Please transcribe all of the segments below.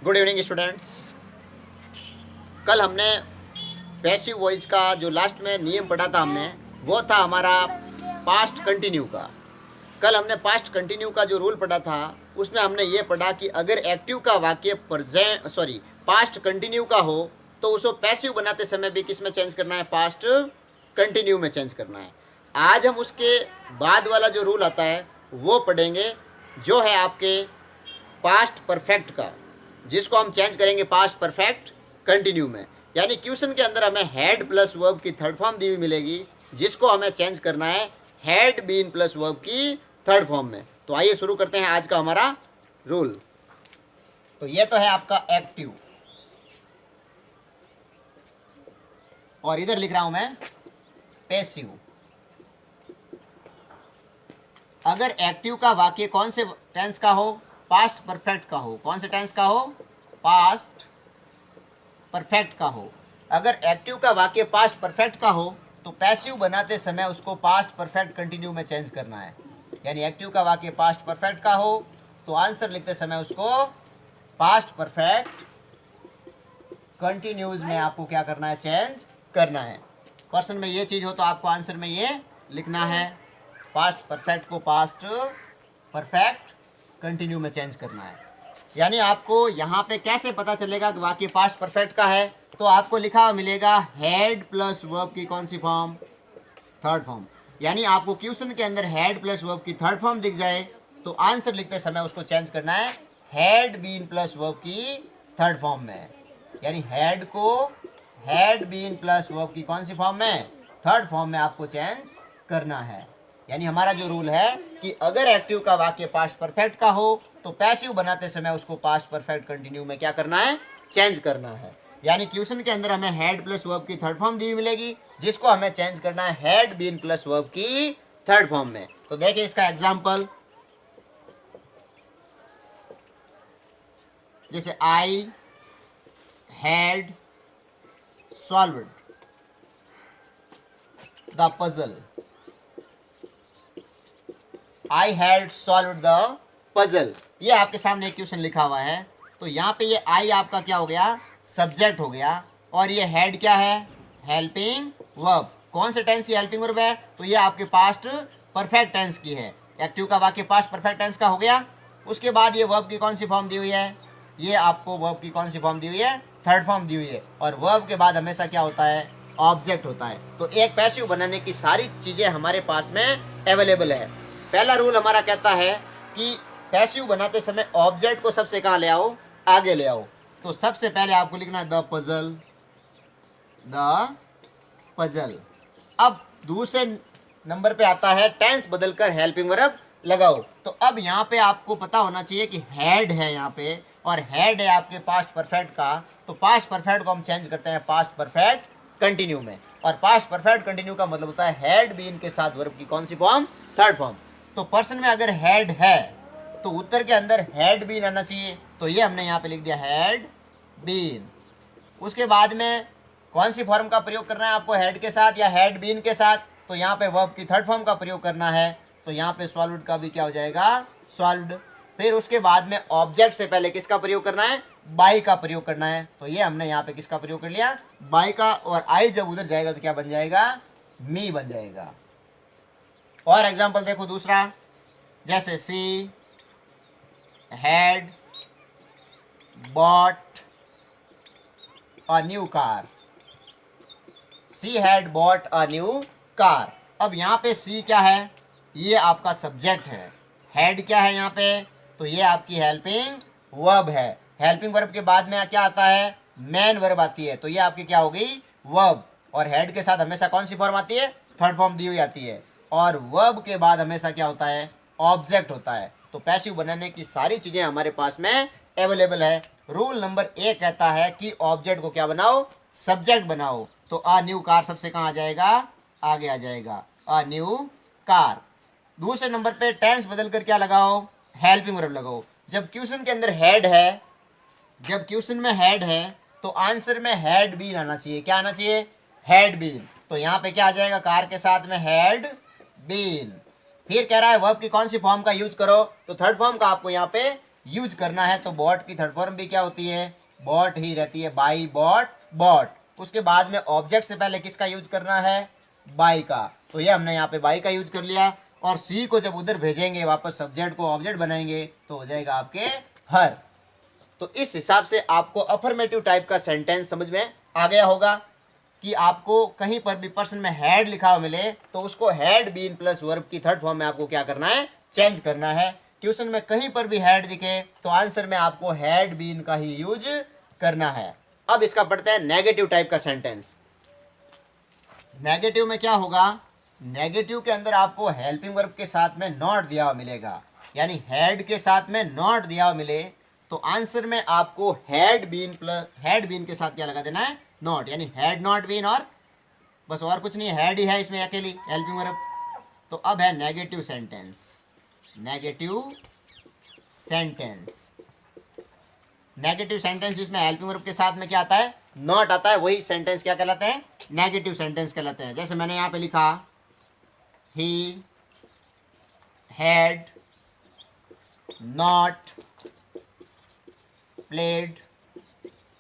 Good evening students. कल हमने passive voice का जो लास्ट में नियम पढ़ा था हमने, वो था हमारा पास्ट कंटिन्यू का। कल हमने पास्ट कंटिन्यू का जो रूल पढ़ा था उसमें हमने ये पढ़ा कि अगर एक्टिव का वाक्य पास्ट कंटिन्यू का हो तो उसको पैसिव बनाते समय भी किस में चेंज करना है, पास्ट कंटिन्यू में चेंज करना है। आज हम उसके बाद वाला जो रूल आता है वो पढ़ेंगे, जो है आपके पास्ट परफेक्ट का, जिसको हम चेंज करेंगे पास्ट परफेक्ट कंटिन्यू में। यानी क्वेश्चन के अंदर हमें हैड प्लस वर्ब की थर्ड फॉर्म दी हुई मिलेगी, जिसको हमें चेंज करना है हैड बीन प्लस वर्ब की थर्ड फॉर्म में। तो आइए शुरू करते हैं आज का हमारा रूल। तो ये तो है आपका एक्टिव, और इधर लिख रहा हूं मैं पैसिव। अगर एक्टिव का वाक्य कौन से टेंस का हो, पास्ट परफेक्ट का हो। कौन से टेंस का हो, पास्ट परफेक्ट का हो। अगर एक्टिव का वाक्य पास्ट परफेक्ट का हो तो पैसिव बनाते समय उसको पास्ट परफेक्ट कंटिन्यू में चेंज करना है। यानी एक्टिव का वाक्य पास्ट परफेक्ट का हो तो आंसर लिखते समय उसको पास्ट परफेक्ट कंटिन्यूज में आपको क्या करना है, चेंज करना है। पर्सन में ये चीज हो तो आपको आंसर में ये लिखना है, पास्ट परफेक्ट को पास्ट परफेक्ट कंटिन्यू में चेंज करना है। यानी आपको यहाँ पे कैसे पता चलेगा कि वाक्य पास्ट परफेक्ट का है, तो आपको लिखा मिलेगा हैड प्लस वर्ब की कौन सी फॉर्म, थर्ड फॉर्म। यानी आपको क्वेश्चन के अंदर हैड प्लस वर्ब की थर्ड फॉर्म दिख जाए तो आंसर लिखते समय उसको चेंज करना है हैड बीन प्लस वर्ब की थर्ड फॉर्म में। यानी हैड को हैड बीन प्लस वर्ब की कौन सी फॉर्म में, थर्ड फॉर्म में आपको चेंज करना है। यानी हमारा जो रूल है कि अगर एक्टिव का वाक्य पास्ट परफेक्ट का हो तो पैसिव बनाते समय उसको पास्ट परफेक्ट कंटिन्यू में क्या करना है, चेंज करना है। यानी क्वेश्चन के अंदर हमें हैड प्लस वर्ब की थर्ड फॉर्म दी हुई मिलेगी, जिसको हमें चेंज करना है हैड बीन प्लस वर्ब की थर्ड फॉर्म में। तो देखिए इसका एग्जांपल, जैसे I had solved the puzzle. I had solved the puzzle, ये आपके सामने एक क्वेश्चन लिखा हुआ है। तो यहाँ पे ये आई आपका क्या हो गया, सब्जेक्ट हो गया, और ये हेड क्या है, हेल्पिंग वर्ब। कौन से टेंस की हेल्पिंग वर्ब है, तो ये आपके पास्ट परफेक्ट टेंस की है। एक्टिव का वाक्य पास्ट परफेक्ट टेंस का हो गया। उसके बाद ये वर्ब की कौन सी फॉर्म दी हुई है, ये आपको वर्ब की कौन सी फॉर्म दी हुई है, थर्ड फॉर्म दी हुई है। और वर्ब के बाद हमेशा क्या होता है, ऑब्जेक्ट होता है। तो एक पैसिव बनाने की सारी चीजें हमारे पास में अवेलेबल है। पहला रूल हमारा कहता है कि पैसिव बनाते समय ऑब्जेक्ट को सबसे कहाँ ले आओ, आगे ले आओ। तो सबसे पहले आपको लिखना है द पजल, द पजल। अब दूसरे नंबर पे आता है टेंस बदलकर हेल्पिंग वर्ब लगाओ। तो अब यहाँ पे आपको पता होना चाहिए कि हैड है यहाँ पे, और हैड है आपके पास्ट परफेक्ट का। तो पास्ट परफेक्ट को हम चेंज करते हैं पास्ट परफेक्ट कंटिन्यू में, और पास्ट परफेक्ट कंटिन्यू का मतलब होता है हैड बीन के साथ वर्ब की कौन सी फॉर्म, थर्ड फॉर्म। तो पर्सन में अगर हैड है तो उत्तर के अंदर हैड बीन आना चाहिए। तो ये हमने यहाँ पे लिख दिया हैड बीन। उसके बाद में कौन सी फॉर्म का प्रयोग करना है आपको, हैड के साथ या हैड बीन के साथ, तो यहाँ पे वर्ब की थर्ड फॉर्म का प्रयोग करना है। तो यहाँ पे सॉल्व्ड का भी क्या हो जाएगा, सॉल्व्ड। फिर उसके बाद में ऑब्जेक्ट से पहले किसका प्रयोग करना है, बाई का प्रयोग करना है। तो ये हमने यहाँ पे किसका प्रयोग कर लिया, बाई का। और आई जब उधर जाएगा तो क्या बन जाएगा, मी बन जाएगा। और एग्जाम्पल देखो दूसरा, जैसे she had bought a new car. She had bought a new car. अब यहाँ पे सी क्या है, ये आपका सब्जेक्ट है। हैड क्या है यहाँ पे, तो ये आपकी हेल्पिंग वर्ब है। हेल्पिंग वर्ब के बाद में क्या आता है, मेन वर्ब आती है। तो ये आपकी क्या हो गई, वर्ब। और हेड के साथ हमेशा कौन सी फॉर्म आती है, थर्ड फॉर्म दी हुई आती है। और वर्ब के बाद हमेशा क्या होता है, ऑब्जेक्ट होता है। तो पैसिव बनाने की सारी चीजें हमारे पास में अवेलेबल है। रूल नंबर 1 कहता है कि ऑब्जेक्ट को क्या बनाओ, सब्जेक्ट बनाओ। तो अ न्यू कार सबसे कहाँ आ जाएगा, आगे आ जाएगा, अ न्यू कार। दूसरे नंबर पे टेंस बदल कर क्या लगाओ, हेल्पिंग वर्ब लगाओ। जब क्वेश्चन के अंदर हेड है, जब क्वेश्चन में हेड है तो आंसर में हैड बीन आना चाहिए। क्या आना चाहिए, हैड बीन। तो यहाँ पे क्या आ जाएगा, कार के साथ में हैड बीन। फिर कह रहा है वर्ब की कौन सी फॉर्म का यूज करो, तो थर्ड फॉर्म का आपको यहाँ पे यूज करना है तो बॉट की थर्ड फॉर्म भी क्या होती है, बॉट ही रहती है, बाई बॉट बॉट। उसके बाद में ऑब्जेक्ट से पहले किसका यूज करना है, बाई का, तो ये हमने यहाँ पे बाई का यूज कर लिया। और सी को जब उधर भेजेंगे वापस सब्जेक्ट को ऑब्जेक्ट बनाएंगे तो हो जाएगा आपके हर। तो इस हिसाब से आपको अफर्मेटिव टाइप का सेंटेंस समझ में आ गया होगा कि आपको कहीं पर भी पर्सन में हैड लिखा हुआ मिले तो उसको हैड बीन प्लस वर्ब की थर्ड फॉर्म में आपको क्या करना है, चेंज करना है। क्वेश्चन में कहीं पर भी हैड दिखे तो आंसर में आपको हैड बीन का ही यूज करना है। अब इसका पढ़ते हैं नेगेटिव टाइप का सेंटेंस। नेगेटिव में क्या होगा, नेगेटिव के अंदर आपको हेल्पिंग वर्ब के साथ में नॉट दिया हुआ मिलेगा, यानी हैड के साथ में नॉट दिया हुआ मिले तो आंसर में आपको had been plus had been के साथ क्या लगा देना है, नॉट, यानी हैड नॉट बीन, और बस और कुछ नहीं, हैड ही है इसमें अकेली हेल्पिंग वर्ब। तो अब है negative sentence. Negative sentence, negative sentence जिसमें हेल्पिंग वर्ब के साथ में क्या आता है, नॉट आता है, वही सेंटेंस क्या कहलाते हैं, नेगेटिव सेंटेंस कहलाते हैं। जैसे मैंने यहाँ पे लिखा he had not played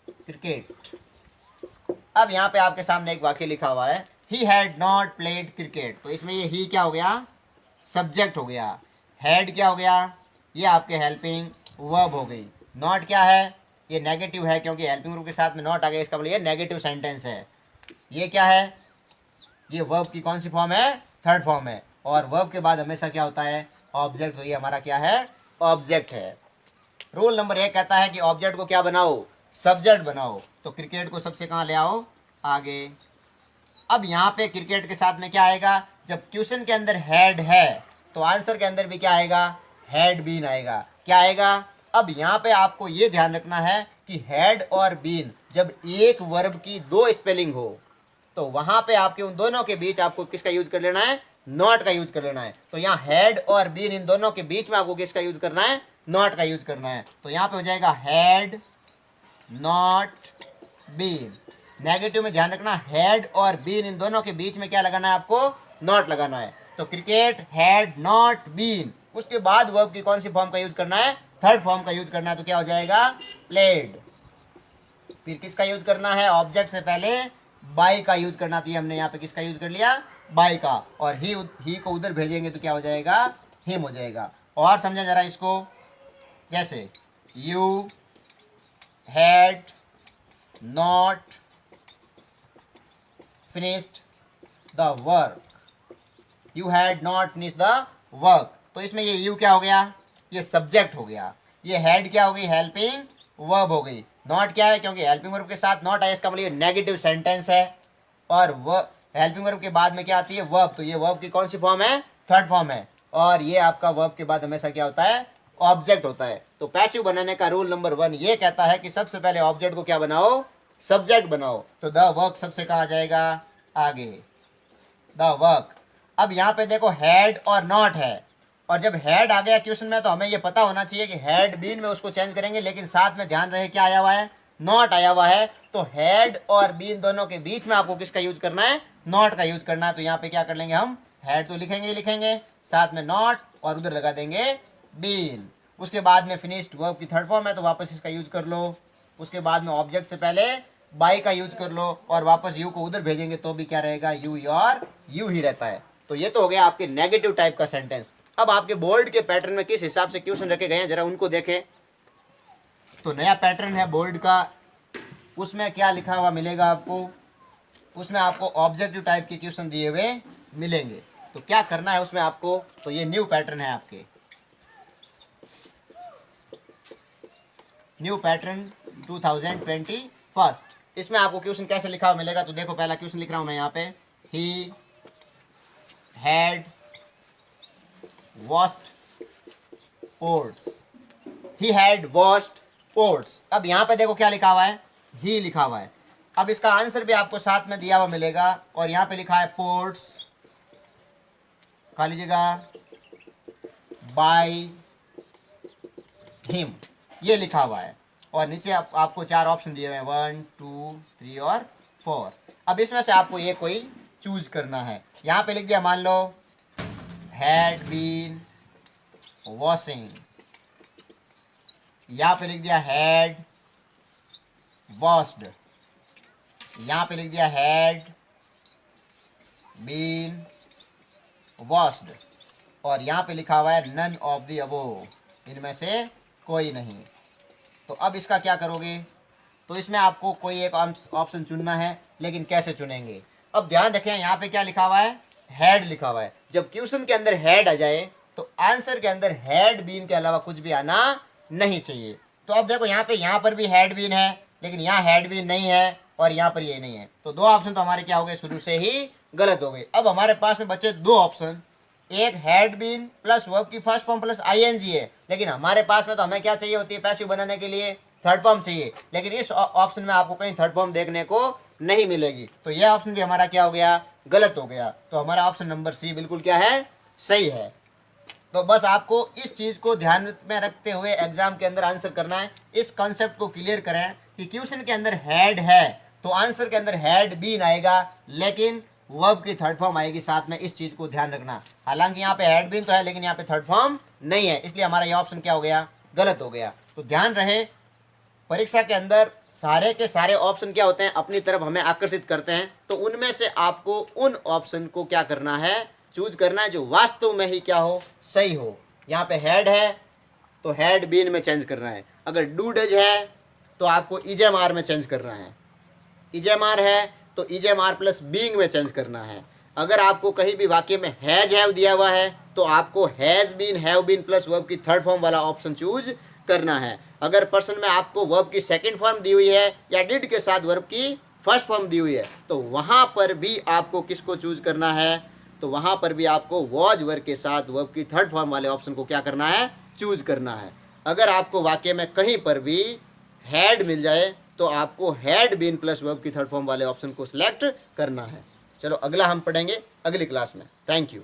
cricket. अब यहाँ पे आपके सामने एक वाक्य लिखा हुआ है he had not played cricket, तो इसमें ये ही क्या हो गया, सब्जेक्ट हो गया, हैड क्या हो गया, ये आपके हेल्पिंग वर्ब हो गई, नॉट क्या है, ये नेगेटिव है क्योंकि हेल्पिंग वर्ब के साथ में नॉट आ गया, इसका मतलब ये नेगेटिव सेंटेंस है। ये क्या है, ये वर्ब की कौन सी फॉर्म है, थर्ड फॉर्म है, और वर्ब के बाद हमेशा क्या होता है, ऑब्जेक्ट, तो ये हमारा क्या है, ऑब्जेक्ट है। रूल नंबर 1 कहता है कि ऑब्जेक्ट को क्या बनाओ, सब्जेक्ट बनाओ, तो क्रिकेट को सबसे कहाँ ले आओ, आगे। अब यहाँ पे क्रिकेट के साथ में क्या आएगा, जब क्वेश्चन के अंदर हैड है तो आंसर के अंदर भी क्या आएगा, हैड बीन आएगा, क्या आएगा। अब यहाँ पे आपको ये ध्यान रखना है कि हैड और बीन जब एक वर्ब की दो स्पेलिंग हो तो वहां पे आपके उन दोनों के बीच आपको किसका यूज कर लेना है, नॉट का यूज कर लेना है। तो यहाँ हैड और बीन इन दोनों के बीच में आपको किसका यूज करना है, नॉट का यूज करना है। तो यहाँ पे हो जाएगा हैड नॉट बीन। नेगेटिव में ध्यान रखना हैड और बीन इन दोनों के बीच में क्या लगाना है, आपको नॉट लगाना है। तो क्रिकेट हैड नॉट बीन, उसके बाद वर्ब की कौन सी फॉर्म का यूज करना है, थर्ड फॉर्म का यूज करना है, तो क्या हो जाएगा, प्लेड। फिर किसका यूज करना है, ऑब्जेक्ट से पहले बाई का यूज करना, तो हमने यहाँ पे किसका यूज कर लिया, बाई का, और ही को उधर भेजेंगे तो क्या हो जाएगा, हिम हो जाएगा। और समझा जरा इसको, जैसे you had not finished the work, you had not finished the work, तो इसमें ये यू क्या हो गया, ये सब्जेक्ट हो गया, ये हैड क्या हो गई, हेल्पिंग वर्ब हो गई, नॉट क्या है, क्योंकि हेल्पिंग वर्ब के साथ नॉट है इसका मतलब ये नेगेटिव सेंटेंस है, और हेल्पिंग वर्ब के बाद में क्या आती है, वर्ब, तो ये वर्ब की कौन सी फॉर्म है, थर्ड फॉर्म है, और ये आपका वर्ब के बाद हमेशा क्या होता है, ऑब्जेक्ट होता है। तो पैसिव बनाने का रूल नंबर 1 ये कहता है कि सबसे पहले ऑब्जेक्ट को क्या बनाओ, सब्जेक्ट बनाओ, तो द वर्क सबसे कहा जाएगा, आगे द वर्क। अब यहाँ पे देखो हैड और नॉट है, और जब हैड आ गया क्वेश्चन में तो हमें ये पता होना चाहिए कि हैड बीन में उसको चेंज करेंगे, लेकिन साथ में ध्यान रहे क्या आया हुआ है, नॉट आया हुआ है, तो हैड और बीन दोनों के बीच में आपको किसका यूज करना है, नॉट का यूज करना है। तो यहाँ पे क्या कर लेंगे हम, हैड तो लिखेंगे ही लिखेंगे, साथ में नॉट, और उधर लगा देंगे बीन। उसके बाद में फिनिश्ड वर्ब की थर्ड फॉर्म है तो वापस इसका यूज कर लो, उसके बाद में ऑब्जेक्ट से पहले बाई का यूज कर लो, और वापस यू को उधर भेजेंगे तो भी क्या रहेगा, यू और यू ही रहता है। तो ये तो हो गया आपके नेगेटिव टाइप का सेंटेंस। अब आपके बोर्ड के पैटर्न में किस हिसाब से क्वेश्चन रखे गए हैं जरा उनको देखें। तो नया पैटर्न है बोर्ड का, उसमें क्या लिखा हुआ मिलेगा आपको, उसमें आपको ऑब्जेक्टिव टाइप के क्वेश्चन दिए हुए मिलेंगे। तो क्या करना है उसमें आपको, तो ये न्यू पैटर्न है आपके, न्यू पैटर्न 2021। इसमें आपको क्वेश्चन कैसे लिखा हुआ मिलेगा, तो देखो पहला क्वेश्चन लिख रहा हूं मैं यहाँ पे, he had washed pots, he had washed pots। अब यहाँ पे देखो क्या लिखा हुआ है, ही लिखा हुआ है। अब इसका आंसर भी आपको साथ में दिया हुआ मिलेगा, और यहाँ पे लिखा है पोर्ट्स, खाली जगह बाय हिम, ये लिखा हुआ है, और नीचे आपको 4 ऑप्शन दिए हुए हैं, 1 2 3 और 4। अब इसमें से आपको ये कोई चूज करना है। यहाँ पे लिख दिया, मान लो had been washing, यहाँ पे लिख दिया हैड वॉश्ड, यहाँ पे लिख दिया हैड बीन वॉश्ड, और यहाँ पे लिखा हुआ है नन ऑफ द अबोव, इनमें से कोई नहीं। तो अब इसका क्या करोगे, तो इसमें आपको कोई एक ऑप्शन चुनना है, लेकिन कैसे चुनेंगे। अब ध्यान रखें यहाँ पे क्या लिखा हुआ है, हैड लिखा हुआ है। जब क्वेश्चन के अंदर हैड आ जाए तो आंसर के अंदर हैड बीन के अलावा कुछ भी आना नहीं चाहिए। तो अब देखो यहाँ पर भी हैड बीन है, लेकिन यहाँ हैड बीन नहीं है और यहाँ पर ये नहीं है, तो दो ऑप्शन तो हमारे क्या हो गए, शुरू से ही गलत हो गए। अब हमारे पास में बचे दो ऑप्शन, एक हैड बीन प्लस वर्ब की फर्स्ट फॉर्म प्लस आईएनजी है, लेकिन हमारे पास में तो हमें क्या चाहिए होती है, पैसिव बनाने के लिए थर्ड फॉर्म चाहिए, लेकिन इस ऑप्शन में आपको कहीं थर्ड फॉर्म देखने को नहीं मिलेगी। तो यह ऑप्शन भी हमारा क्या हो गया, गलत हो गया। तो हमारा ऑप्शन नंबर सी बिल्कुल क्या है, सही है। तो बस आपको इस चीज को ध्यान में रखते हुए एग्जाम के अंदर आंसर करना है। इस कॉन्सेप्ट को क्लियर करें कि क्वेश्चन के अंदर हैड है तो आंसर के अंदर हैड बीन आएगा, लेकिन वर्ब की थर्ड फॉर्म आएगी साथ में, इस चीज को ध्यान रखना। हालांकि यहाँ पे हैड बीन तो है, लेकिन यहाँ पे थर्ड फॉर्म नहीं है, इसलिए हमारा यह ऑप्शन क्या हो गया, गलत हो गया। तो ध्यान रहे, परीक्षा के अंदर सारे के सारे ऑप्शन क्या होते हैं, अपनी तरफ हमें आकर्षित करते हैं। तो उनमें से आपको उन ऑप्शन को क्या करना है, चूज करना है जो वास्तव में ही क्या हो, सही हो। यहाँ पे हैड है तो हैड बीन में चेंज करना है, अगर डू डज है तो आपको इजेमआर में चेंज करना है, इजेमआर है तो इजेमआर प्लस बीइंग में चेंज करना है। अगर आपको कहीं भी वाक्य में हैज हैव दिया हुआ है तो आपको has been have been plus verb की थर्ड फॉर्म वाला ऑप्शन चूज करना है। अगर पर्सन में आपको वर्ब की सेकंड फॉर्म दी हुई है या डिड के साथ वर्ब की फर्स्ट फॉर्म दी हुई है तो वहाँ पर भी आपको किसको चूज करना है, तो वहाँ पर भी आपको वॉज वर्ब के साथ वर्ब की थर्ड फॉर्म वाले ऑप्शन को क्या करना है, चूज करना है। अगर आपको वाक्य में कहीं पर भी हैड मिल जाए तो आपको हैड बीन प्लस वर्ब की थर्ड फॉर्म वाले ऑप्शन को सिलेक्ट करना है। चलो अगला हम पढ़ेंगे अगली क्लास में। Thank you.